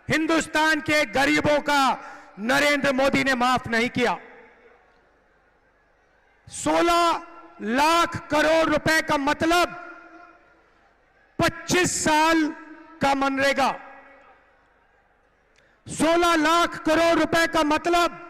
हिंदुस्तान के गरीबों का नरेंद्र मोदी ने माफ नहीं किया। 16 लाख करोड़ रुपए का मतलब 25 साल का मनरेगा। 16 लाख करोड़ रुपए का मतलब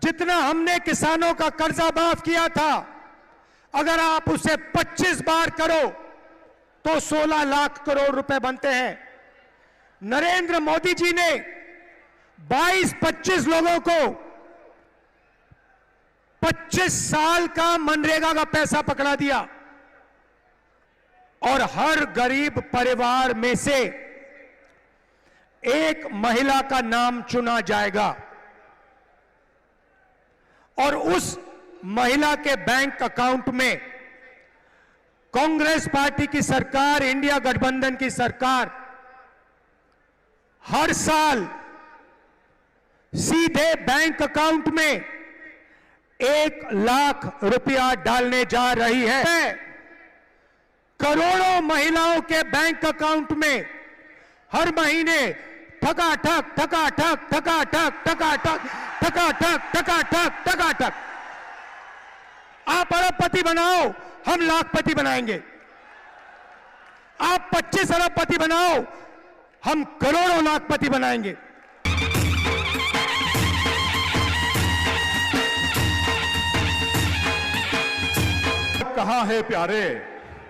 जितना हमने किसानों का कर्जा माफ किया था, अगर आप उसे 25 बार करो तो 16 लाख करोड़ रुपए बनते हैं। नरेंद्र मोदी जी ने 22-25 लोगों को 25 साल का मनरेगा का पैसा पकड़ा दिया और हर गरीब परिवार में से एक महिला का नाम चुना जाएगा और उस महिला के बैंक अकाउंट में कांग्रेस पार्टी की सरकार, इंडिया गठबंधन की सरकार हर साल सीधे बैंक अकाउंट में 1 लाख रुपया डालने जा रही है। करोड़ों महिलाओं के बैंक अकाउंट में हर महीने ठकाठक ठकाठक ठकाठक ठकाठक ठकाठक ठकाठक ठकाठक। आप अरबपति बनाओ, हम लाखपति बनाएंगे। आप 25 अरबपति बनाओ, हम करोड़ों लाखपति बनाएंगे। कहां है प्यारे,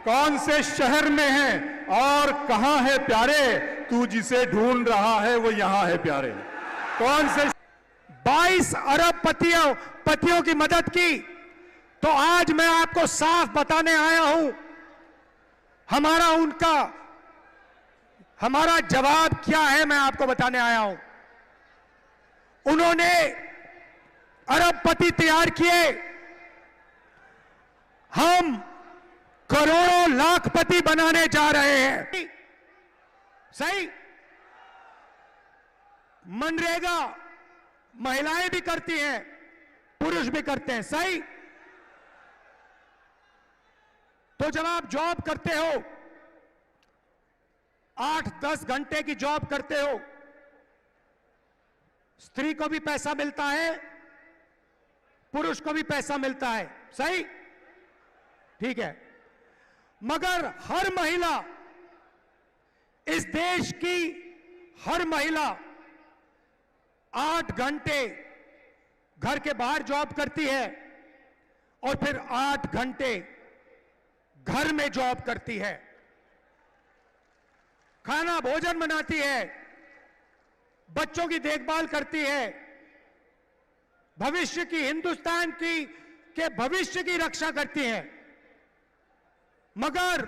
कौन से शहर में है और कहां है प्यारे, तू जिसे ढूंढ रहा है वो यहां है प्यारे। कौन से 22 अरब पतियों की मदद की, तो आज मैं आपको साफ बताने आया हूं हमारा जवाब क्या है। मैं आपको बताने आया हूं। उन्होंने अरबपति तैयार किए, हम करोड़ों लाखपति बनाने जा रहे हैं। सही? मनरेगा महिलाएं भी करती हैं, पुरुष भी करते हैं। सही? तो जब आप जॉब करते हो, 8-10 घंटे की जॉब करते हो, स्त्री को भी पैसा मिलता है, पुरुष को भी पैसा मिलता है। सही? ठीक है। मगर हर महिला, इस देश की हर महिला 8 घंटे घर के बाहर जॉब करती है और फिर 8 घंटे घर में जॉब करती है, खाना भोजन बनाती है, बच्चों की देखभाल करती है, भविष्य की, हिंदुस्तान के भविष्य की रक्षा करती है। मगर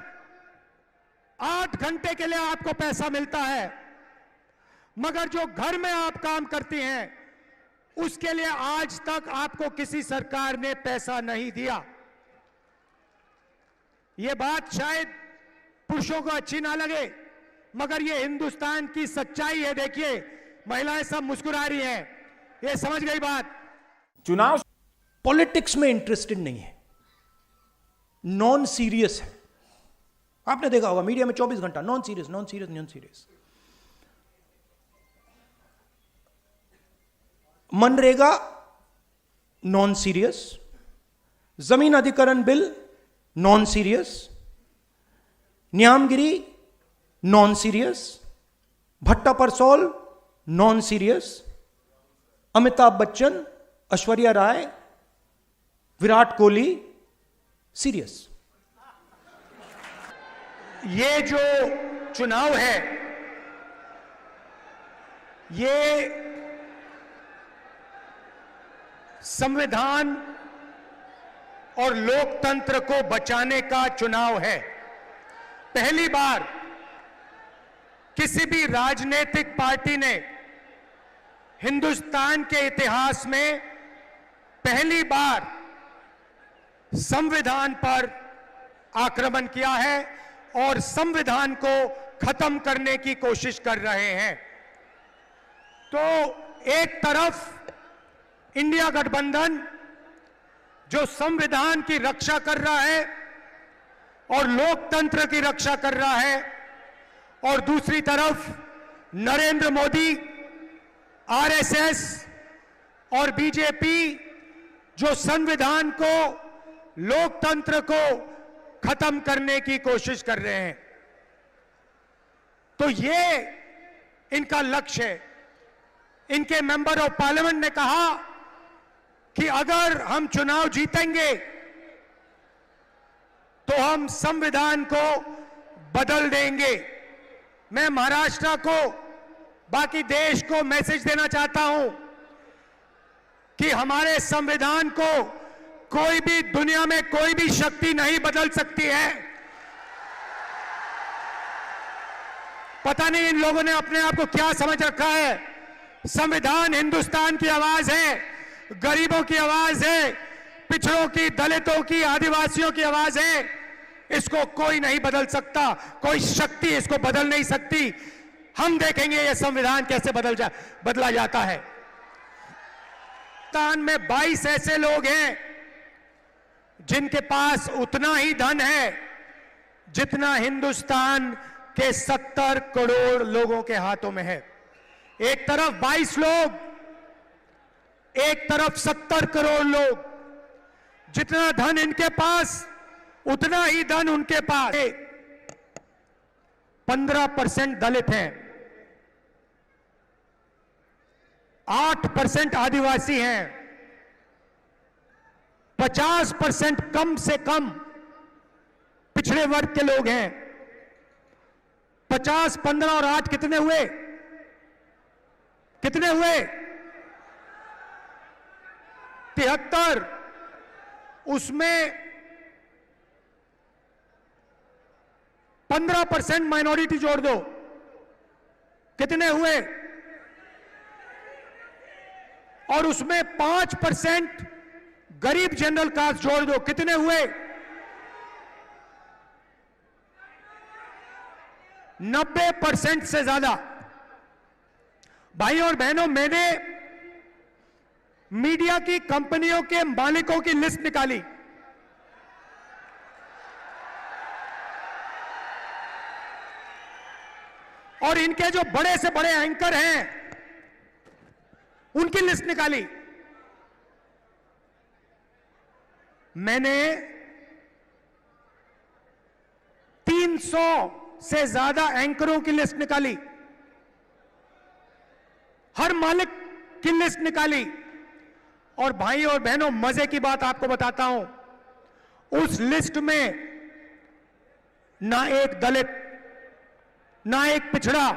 8 घंटे के लिए आपको पैसा मिलता है, मगर जो घर में आप काम करती हैं उसके लिए आज तक आपको किसी सरकार ने पैसा नहीं दिया। यह बात शायद पुरुषों को अच्छी ना लगे, मगर यह हिंदुस्तान की सच्चाई है। देखिए, महिलाएं सब मुस्कुरा रही हैं, ये समझ गई बात। चुनाव पॉलिटिक्स में इंटरेस्टेड नहीं है, नॉन सीरियस है। आपने देखा होगा मीडिया में 24 घंटा non serious non serious non serious. मनरेगा नॉन सीरियस, जमीन अधिग्रहण bill non serious, Niyamgiri non serious, Bhatta Parsaul non serious, Amitabh Bachchan, Aishwarya Rai, Virat Kohli serious. ये जो चुनाव है, ये संविधान और लोकतंत्र को बचाने का चुनाव है। पहली बार किसी भी राजनीतिक पार्टी ने हिंदुस्तान के इतिहास में पहली बार संविधान पर आक्रमण किया है और संविधान को खत्म करने की कोशिश कर रहे हैं। तो एक तरफ इंडिया गठबंधन जो संविधान की रक्षा कर रहा है और लोकतंत्र की रक्षा कर रहा है, और दूसरी तरफ नरेंद्र मोदी, आरएसएस और बीजेपी जो संविधान को, लोकतंत्र को खत्म करने की कोशिश कर रहे हैं, तो ये इनका लक्ष्य है। इनके मेंबर ऑफ पार्लियामेंट ने कहा कि अगर हम चुनाव जीतेंगे तो हम संविधान को बदल देंगे। मैं महाराष्ट्र को, बाकी देश को मैसेज देना चाहता हूं कि हमारे संविधान को कोई भी, दुनिया में कोई भी शक्ति नहीं बदल सकती है। पता नहीं इन लोगों ने अपने आप को क्या समझ रखा है। संविधान हिंदुस्तान की आवाज है, गरीबों की आवाज है, पिछड़ों की, दलितों की, आदिवासियों की आवाज है। इसको कोई नहीं बदल सकता, कोई शक्ति इसको बदल नहीं सकती। हम देखेंगे ये संविधान कैसे बदला जाता है। हिंदुस्तान में 22 ऐसे लोग हैं जिनके पास उतना ही धन है जितना हिंदुस्तान के 70 करोड़ लोगों के हाथों में है। एक तरफ 22 लोग, एक तरफ 70 करोड़ लोग। जितना धन इनके पास, उतना ही धन उनके पास। 15% दलित हैं, 8% आदिवासी हैं, 50% कम से कम पिछड़े वर्ग के लोग हैं। 50, 15 और 8 कितने हुए? कितने हुए? 73। उसमें 15% माइनॉरिटी जोड़ दो, कितने हुए? और उसमें 5% गरीब जनरल कास्ट जोड़ दो, कितने हुए? 90% से ज्यादा। भाई और बहनों, मैंने मीडिया की कंपनियों के मालिकों की लिस्ट निकाली। और इनके जो बड़े से बड़े एंकर हैं उनकी लिस्ट निकाली। मैंने 300 से ज्यादा एंकरों की लिस्ट निकाली, हर मालिक की लिस्ट निकाली। और भाई और बहनों, मजे की बात आपको बताता हूं, उस लिस्ट में ना एक दलित, ना एक पिछड़ा,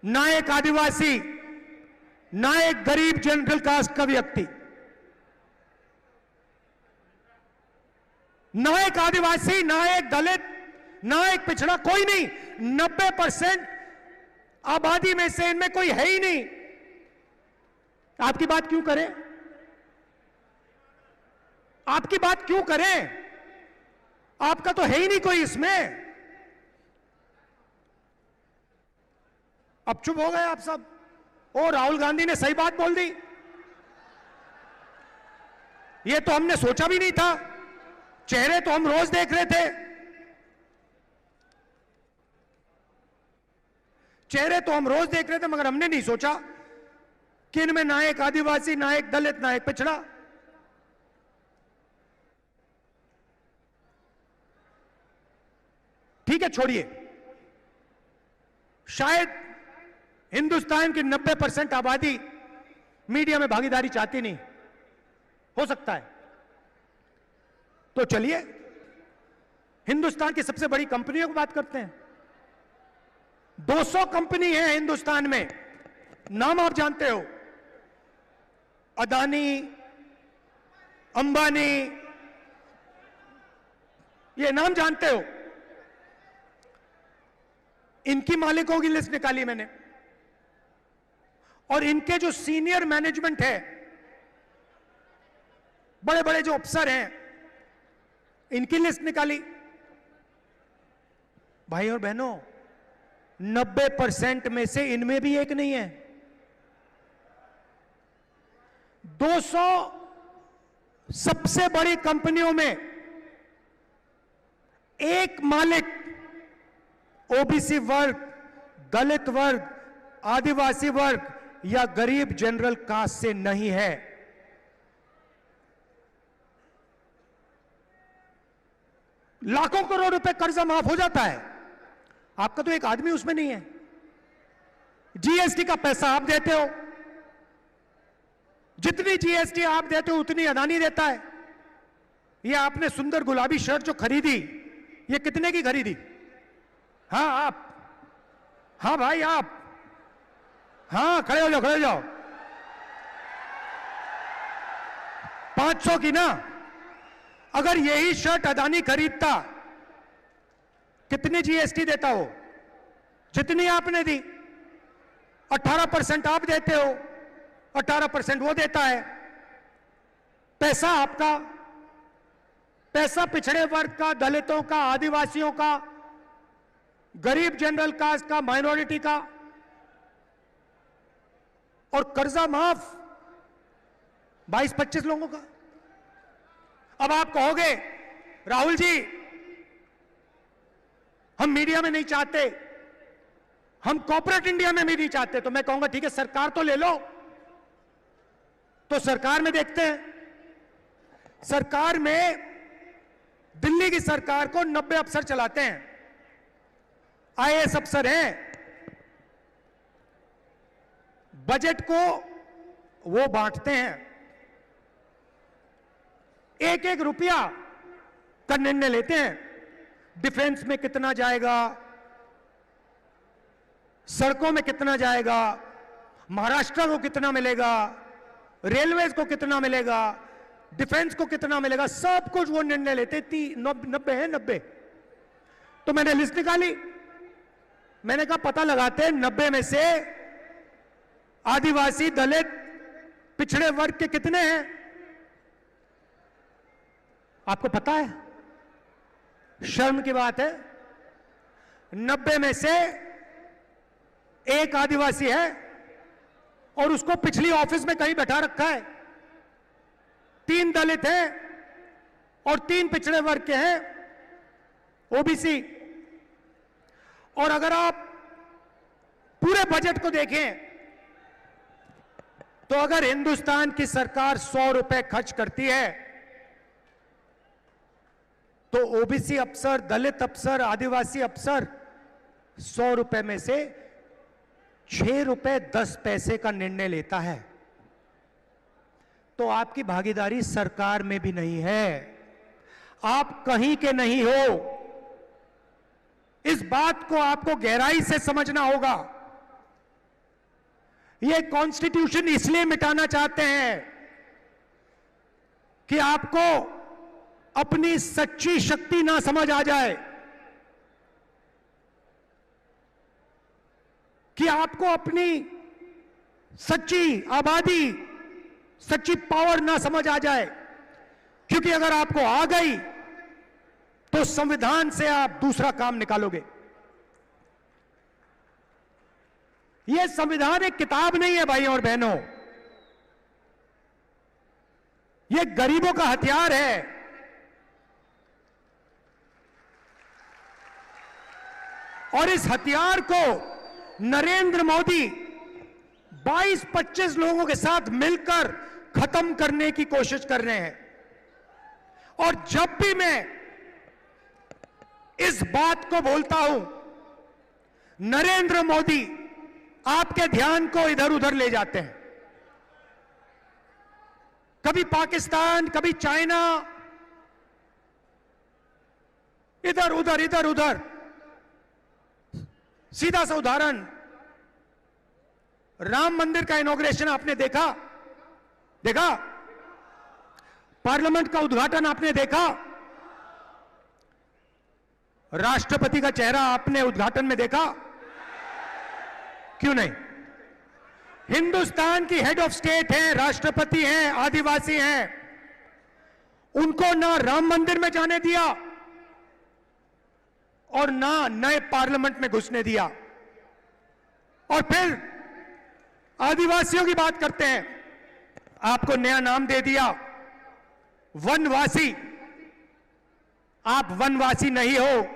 ना एक आदिवासी, ना एक गरीब जनरल कास्ट का व्यक्ति, ना एक आदिवासी, ना एक दलित, ना एक पिछड़ा, कोई नहीं। 90% आबादी में से इनमें कोई है ही नहीं। आपकी बात क्यों करें? आपकी बात क्यों करें? आपका तो है ही नहीं कोई इसमें। अब चुप हो गए आप सब। ओ, राहुल गांधी ने सही बात बोल दी, ये तो हमने सोचा भी नहीं था। चेहरे तो हम रोज देख रहे थे, चेहरे तो हम रोज देख रहे थे, मगर हमने नहीं सोचा कि इनमें ना एक आदिवासी, ना एक दलित, ना एक पिछड़ा। ठीक है, छोड़िए। शायद हिंदुस्तान की 90% आबादी मीडिया में भागीदारी चाहती नहीं, हो सकता है। तो चलिए हिंदुस्तान की सबसे बड़ी कंपनियों की बात करते हैं। 200 कंपनी है हिंदुस्तान में, नाम आप जानते हो, अदानी, अंबानी, ये नाम जानते हो। इनकी मालिकों की लिस्ट निकाली मैंने, और इनके जो सीनियर मैनेजमेंट है, बड़े बड़े जो अफसर हैं, इनकी लिस्ट निकाली। भाई और बहनों, 90% में से इनमें भी एक नहीं है। 200 सबसे बड़ी कंपनियों में एक मालिक ओबीसी वर्ग, दलित वर्ग, आदिवासी वर्ग या गरीब जनरल कास्ट से नहीं है। लाखों करोड़ रुपए कर्जा माफ हो जाता है, आपका तो एक आदमी उसमें नहीं है। जीएसटी का पैसा आप देते हो, जितनी जीएसटी आप देते हो उतनी अदानी देता है। ये आपने सुंदर गुलाबी शर्ट जो खरीदी, ये कितने की खरीदी? हाँ आप, हाँ भाई आप, हाँ खड़े हो जाओ, खड़े हो जाओ। 500 की ना? अगर यही शर्ट अदानी खरीदता, कितनी जीएसटी देता वो? जितनी आपने दी। 18% आप देते हो, 18% वो देता है। पैसा आपका, पैसा पिछड़े वर्ग का, दलितों का, आदिवासियों का, गरीब जनरल कास्ट का, माइनॉरिटी का, और कर्जा माफ 22-25 लोगों का। अब आप कहोगे राहुल जी हम मीडिया में नहीं चाहते, हम कॉर्पोरेट इंडिया में भी नहीं चाहते, तो मैं कहूंगा ठीक है सरकार तो ले लो। तो सरकार में देखते हैं, सरकार में दिल्ली की सरकार को 90 अफसर चलाते हैं, आईएएस अफसर हैं। बजट को वो बांटते हैं, एक एक रुपया का निर्णय लेते हैं। डिफेंस में कितना जाएगा, सड़कों में कितना जाएगा, महाराष्ट्र को कितना मिलेगा, रेलवेज को कितना मिलेगा, डिफेंस को कितना मिलेगा, सब कुछ वो निर्णय लेते। 90 है 90। तो मैंने लिस्ट निकाली, मैंने कहा पता लगाते हैं 90 में से आदिवासी, दलित, पिछड़े वर्ग के कितने हैं। आपको पता है, शर्म की बात है, 90 में से एक आदिवासी है और उसको पिछली ऑफिस में कहीं बैठा रखा है। 3 दलित हैं और 3 पिछड़े वर्ग के हैं, ओबीसी। और अगर आप पूरे बजट को देखें तो अगर हिंदुस्तान की सरकार 100 रुपए खर्च करती है तो ओबीसी अफसर, दलित अफसर, आदिवासी अफसर 100 रुपए में से 6 रुपए 10 पैसे का निर्णय लेता है। तो आपकी भागीदारी सरकार में भी नहीं है, आप कहीं के नहीं हो। इस बात को आपको गहराई से समझना होगा। यह कॉन्स्टिट्यूशन इसलिए मिटाना चाहते हैं कि आपको अपनी सच्ची शक्ति ना समझ आ जाए, कि आपको अपनी सच्ची आबादी, सच्ची पावर ना समझ आ जाए। क्योंकि अगर आपको आ गई तो संविधान से आप दूसरा काम निकालोगे। यह संविधान एक किताब नहीं है भाइयों और बहनों, यह गरीबों का हथियार है। और इस हथियार को नरेंद्र मोदी 22-25 लोगों के साथ मिलकर खत्म करने की कोशिश कर रहे हैं। और जब भी मैं इस बात को बोलता हूं, नरेंद्र मोदी आपके ध्यान को इधर उधर ले जाते हैं। कभी पाकिस्तान, कभी चाइना, इधर उधर इधर उधर। सीधा सा उदाहरण, राम मंदिर का इनॉग्रेशन आपने देखा? पार्लियामेंट का उद्घाटन आपने देखा? राष्ट्रपति का चेहरा आपने उद्घाटन में देखा? क्यों नहीं? हिंदुस्तान की हेड ऑफ स्टेट हैं, राष्ट्रपति हैं, आदिवासी हैं, उनको ना राम मंदिर में जाने दिया और ना नए पार्लियामेंट में घुसने दिया। और फिर आदिवासियों की बात करते हैं, आपको नया नाम दे दिया, वनवासी। आप वनवासी नहीं हो,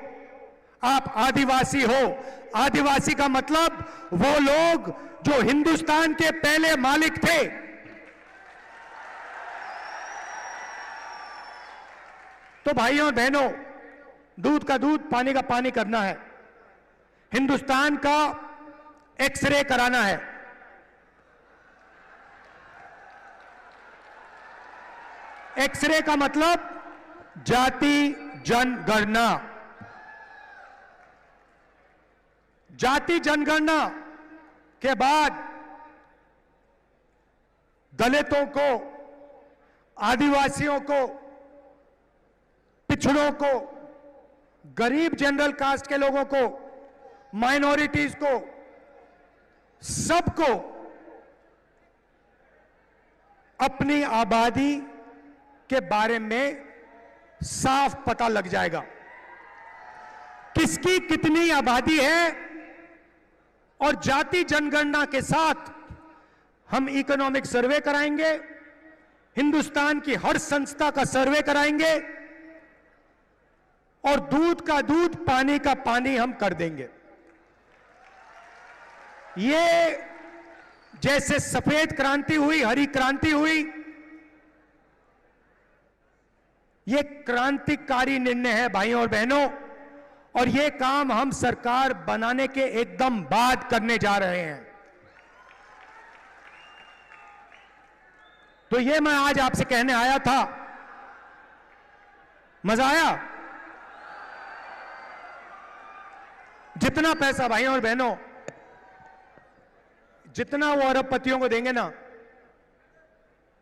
आप आदिवासी हो, आदिवासी का मतलब वो लोग जो हिंदुस्तान के पहले मालिक थे। तो भाइयों और बहनों, दूध का दूध, पानी का पानी करना है। हिंदुस्तान का एक्सरे कराना है। एक्सरे का मतलब जाति जनगणना। जाति जनगणना के बाद दलितों को, आदिवासियों को, पिछड़ों को, गरीब जनरल कास्ट के लोगों को, माइनॉरिटीज को, सबको अपनी आबादी के बारे में साफ पता लग जाएगा। किसकी कितनी आबादी है, और जाति जनगणना के साथ हम इकोनॉमिक सर्वे कराएंगे, हिंदुस्तान की हर संस्था का सर्वे कराएंगे, और दूध का दूध, पानी का पानी हम कर देंगे। ये जैसे सफेद क्रांति हुई, हरी क्रांति हुई, ये क्रांतिकारी निर्णय है भाइयों और बहनों, और ये काम हम सरकार बनाने के एकदम बाद करने जा रहे हैं। तो ये मैं आज आपसे कहने आया था। मजा आया? जितना पैसा भाइयों और बहनों, जितना वो अरबपतियों को देंगे ना,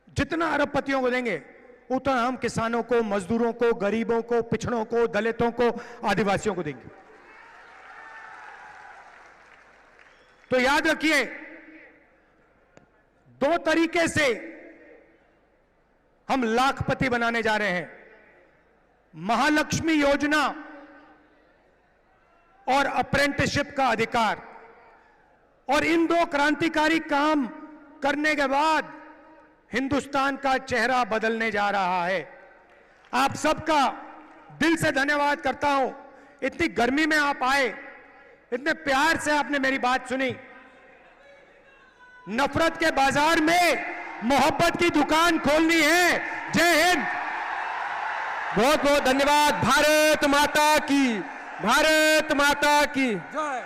जितना अरबपतियों को देंगे, उतना हम किसानों को, मजदूरों को, गरीबों को, पिछड़ों को, दलितों को, आदिवासियों को देंगे। तो याद रखिए, दो तरीके से हम लाखपति बनाने जा रहे हैं। महालक्ष्मी योजना और अप्रेंटिसशिप का अधिकार। और इन दो क्रांतिकारी काम करने के बाद हिंदुस्तान का चेहरा बदलने जा रहा है। आप सबका दिल से धन्यवाद करता हूं। इतनी गर्मी में आप आए, इतने प्यार से आपने मेरी बात सुनी। नफरत के बाजार में मोहब्बत की दुकान खोलनी है। जय हिंद। बहुत बहुत धन्यवाद। भारत माता की, भारत माता की जय।